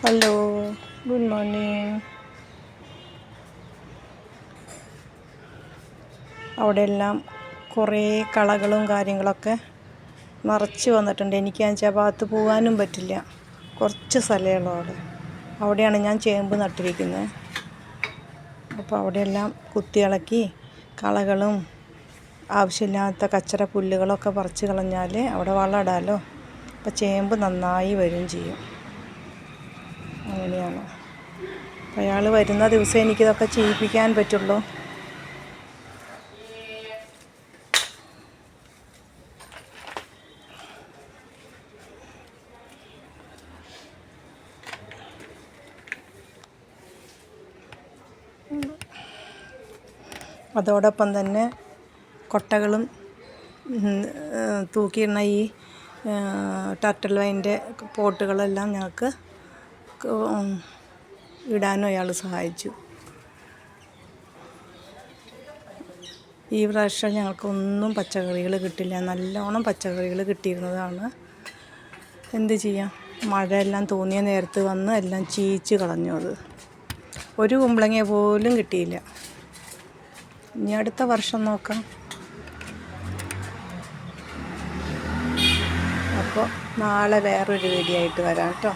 Hello, good morning. അവിടെയെല്ലാം കുറേ കളകളും കാര്യങ്ങളൊക്കെ നിറച്ച് വന്നിട്ടുണ്ട്. എനിക്കാണെന്ന് ആ ഭാഗത്ത് പോകാനും പറ്റില്ല. കുറച്ച് സ്ഥലമുള്ളൂ അവിടെയാണ് ഞാൻ ചേമ്പ് നട്ടിരിക്കുന്നത്. അപ്പോൾ അവിടെയെല്ലാം കുത്തിയിളക്കി കളകളും ആവശ്യമില്ലാത്ത കച്ചറ പുല്ലുകളൊക്കെ പറിച്ച് കളഞ്ഞാൽ അവിടെ വളം ഇടാമല്ലോ. അപ്പോൾ ചേമ്പ് നന്നായി വരും ചെയ്യും. അങ്ങനെയാണ്. അപ്പോൾ അയാൾ വരുന്ന ദിവസം എനിക്കിതൊക്കെ ചെയ്യിപ്പിക്കാൻ പറ്റുള്ളൂ. അതോടൊപ്പം തന്നെ കൊട്ടകളും തൂക്കിയിടുന്ന ഈ ടർട്ടിൽ വൈൻ്റെ പോട്ടുകളെല്ലാം ഞങ്ങൾക്ക് ഇടാനും അയാൾ സഹായിച്ചു. ഈ പ്രാവശ്യം ഞങ്ങൾക്കൊന്നും പച്ചക്കറികൾ കിട്ടില്ല. നല്ലോണം പച്ചക്കറികൾ കിട്ടിയിരുന്നതാണ്. എന്ത് ചെയ്യാം, മഴയെല്ലാം തോന്നിയ നേരത്ത് വന്ന് എല്ലാം ചീച്ച് കളഞ്ഞു. അത് ഒരു കുമ്പളങ്ങ പോലും കിട്ടിയില്ല. ഇനി അടുത്ത വർഷം നോക്കാം. അപ്പോൾ നാളെ വേറൊരു വീഡിയോ ആയിട്ട് വരാം കേട്ടോ.